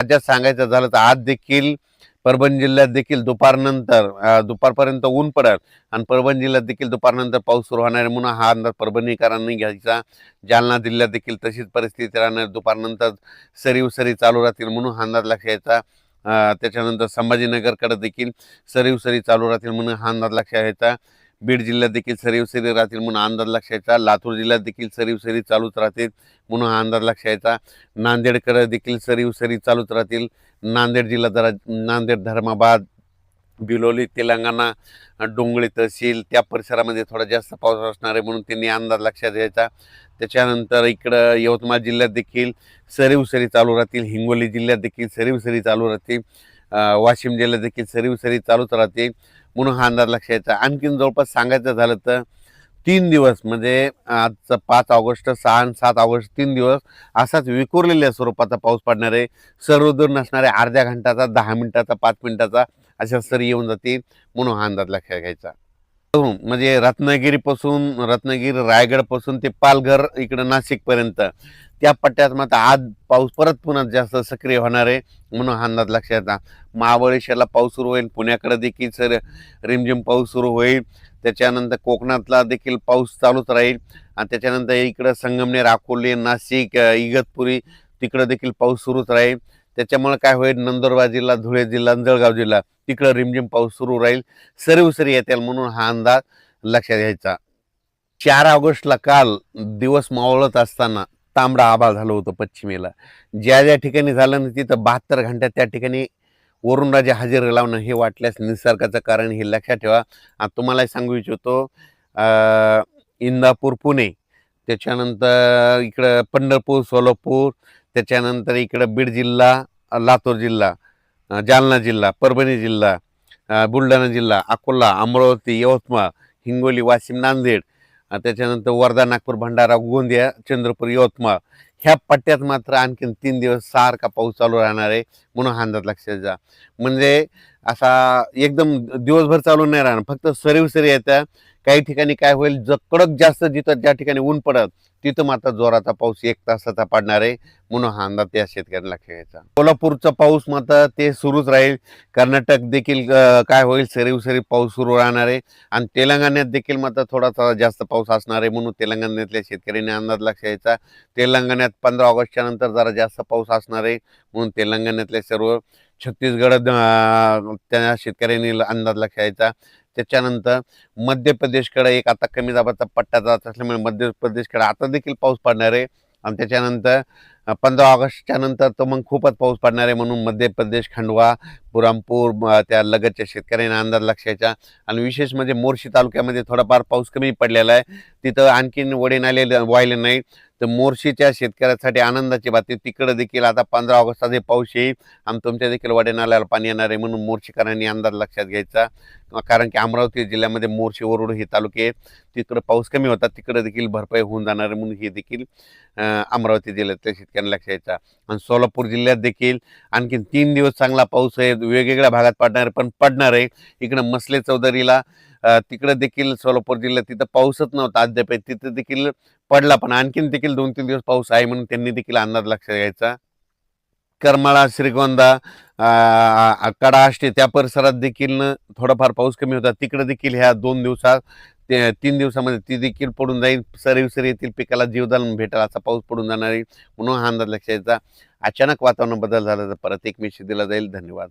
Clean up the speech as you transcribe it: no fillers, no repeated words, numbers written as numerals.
राज्यात सांगायचं झालं तर आज देखील परभणी जिल्ह्यात देखील दुपारपर्यंत ऊन पडेल आणि परभणी जिल्ह्यात देखील दुपारनंतर पाऊस सुरू होणार आहे म्हणून हा अंदाज परभणीकरांनी घ्यायचा। जालना जिल्ह्यात देखील तशीच परिस्थिती राहणार, दुपारनंतर सरी चालू राहतील म्हणून हा अंदाज लक्षात घ्यायचा। त्याच्यानंतर संभाजीनगरकडे देखील सरी चालू राहतील म्हणून हा अंदाज लक्षात घ्यायचा। बीड जिल्ह्यात देखील सरी राहतील म्हणून अंदाज लक्षात घ्यायचा। लातूर जिल्ह्यात देखील सरी चालूच राहतील म्हणून हा अंदाज लक्षात घ्यायचा। नांदेडकडे देखील सरी चालूच राहतील। नांदेड जिल्हा जरा नांदेड, धर्माबाद, बिलोली, तेलंगणा, डोंगळी तहसील त्या परिसरामध्ये थोडा जास्त पाऊस असणार आहे म्हणून त्यांनी अंदाज लक्षात घ्यायचा। त्याच्यानंतर इकडं यवतमाळ जिल्ह्यात देखील सरी चालू राहतील। हिंगोली जिल्ह्यात देखील सरी चालू राहतील। वाशिम जिल्ह्यात देखील सरी चालूच राहतील म्हणून हा अंदाज लक्षात घ्यायचा। आणखीन जवळपास सांगायचं झालं तर 3 दिवस म्हणजे आजचं 5 ऑगस्ट, 6 आणि 7 ऑगस्ट 3 दिवस असाच विखुरलेल्या स्वरूपाचा पाऊस पडणार आहे। सर्वदूर नसणारे अर्ध्या घंटाचा, 10 मिनिटाचा, 5 मिनिटाचा अशा सरी येऊन जातील म्हणून हा अंदाज लक्षात घ्यायचा। म्हणजे रत्नागिरी रायगडपासून ते पालघर इकडं नाशिकपर्यंत त्या पट्ट्यात मात्र आज पाऊस परत पुन्हा जास्त सक्रिय होणार आहे म्हणून हा अंदाज लक्षात घ्यायचा। महाबळेश्वरला पाऊस सुरू होईल, पुण्याकडे देखील रिमझिम पाऊस सुरू होईल। त्याच्यानंतर कोकणातला देखील पाऊस चालूच राहील आणि त्याच्यानंतर इकडं संगमनेर, अकोले, नाशिक, इगतपुरी तिकडं देखील पाऊस सुरूच राहील। त्याच्यामुळे काय होईल, नंदुरबार जिल्हा, धुळे जिल्हा, जळगाव जिल्हा तिकडं रिमझिम पाऊस सुरू राहील, सरी येतील म्हणून हा अंदाज लक्षात घ्यायचा। 4 ऑगस्टला काल दिवस मावळत असताना तांबडा आभाळ झालं होतं पश्चिमेला। ज्या ठिकाणी झालं ना तिथं 72 घंट्यात त्या ठिकाणी वरुणराजे हजेरी लावणं हे वाटल्यास निसर्गाचं कारण हे लक्षात ठेवा। तुम्हाला सांगू इच्छितो इंदापूर, पुणे, त्याच्यानंतर इकडं पंढरपूर, सोलापूर, त्याच्यानंतर इकडं बीड जिल्हा, लातूर जिल्हा, जालना जिल्हा, परभणी जिल्हा, बुलढाणा जिल्हा, अकोला, अमरावती, यवतमाळ, हिंगोली, वाशिम, नांदेड, त्याच्यानंतर वर्धा, नागपूर, भंडारा, गोंदिया, चंद्रपूर, यवतमाळ ह्या पट्ट्यात मात्र आणखीन 3 दिवस सारखा पाऊस चालू राहणार आहे म्हणून हा अंदाज लक्षात घ्या। म्हणजे असा एकदम दिवसभर चालू नाही राहणार, फक्त सरी येत्या। काही ठिकाणी काय होईल, कडक जास्त जिथं ज्या ठिकाणी ऊन पडत तिथं मात्र जोराचा पाऊस 1 तासाचा पडणार आहे म्हणून हा अंदाज त्या शेतकऱ्यांना लक्षात घ्यायचा। कोल्हापूरचा पाऊस मात्र ते सुरूच राहील। कर्नाटक देखील काय होईल, सरी पाऊस सुरू राहणार आहे आणि तेलंगणात देखील मात्र थोडासा जास्त पाऊस असणार आहे म्हणून तेलंगणातल्या शेतकऱ्यांनी अंदाज लक्षात घ्यायचा। तेलंगणात 15 ऑगस्टच्या नंतर जरा जास्त पाऊस असणार आहे म्हणून तेलंगणातल्या सर्व छत्तीसगड त्या शेतकऱ्यांनी अंदाज लक्षात घ्यायचा। त्याच्यानंतर मध्य प्रदेशकडे एक आता कमी दाबाचा पट्टा जात असल्यामुळे मध्य प्रदेशकडे आता देखील पाऊस पडणार आहे आणि त्याच्यानंतर 15 ऑगस्टच्या नंतर तो मग खूपच पाऊस पडणार आहे म्हणून मध्य प्रदेश, खंडवा, बुरहानपूर त्या लगतच्या शेतकऱ्यांना अंदाज लक्षात घ्यायचा। आणि विशेष म्हणजे मोर्शी तालुक्यामध्ये थोडाफार पाऊस कमी पडलेला आहे, तिथं आणखीन वडे नाले वाहिले नाही, तर मोर्शीच्या शेतकऱ्यासाठी आनंदाची बातमी, तिकडं देखील आता 15 ऑगस्टचा पाऊस येईल आणि तुमच्या देखील वडे नाल्याला पाणी येणार आहे म्हणून मोर्शीकरांनी अंदाज लक्षात घ्यायचा। कारण की अमरावती जिल्ह्यामध्ये मोर्शी, वरुड हे तालुके आहेत, तिकडं पाऊस कमी होता, तिकडं देखील भरपाई होऊन जाणार आहे म्हणून हे देखील अमरावती जिल्ह्यातल्या शेतकऱ्यांना लक्षात घ्यायचा। आणि सोलापूर जिल्ह्यात देखील आणखीन 3 दिवस चांगला पाऊस आहे, वेगवेगळ्या भागात पडणार आहे, पण पडणार आहे। इकडं मसले चौधरीला तिकडं देखील सोलापूर जिल्ह्यात तिथं पाऊसच नव्हता अद्याप, तिथं देखील पडला, पण आणखीन देखील 2-3 दिवस पाऊस आहे म्हणून त्यांनी देखील अंदाज लक्षात घ्यायचा। करमाळा, श्रीगोंदा, कडाष्टी त्या परिसरात देखील थोडाफार पाऊस कमी होता, तिकडे देखील ह्या 2 दिवसात 3 दिवसामध्ये ती देखील पडून जाईल, सरी येथील पिकाला जीवदान भेटेल असा पाऊस पडून जाणार आहे म्हणून हा अंदाज लक्षात घ्यायचा। अचानक वातावरण बदल झाला तर परत एक मेसेज दिला जाईल। धन्यवाद।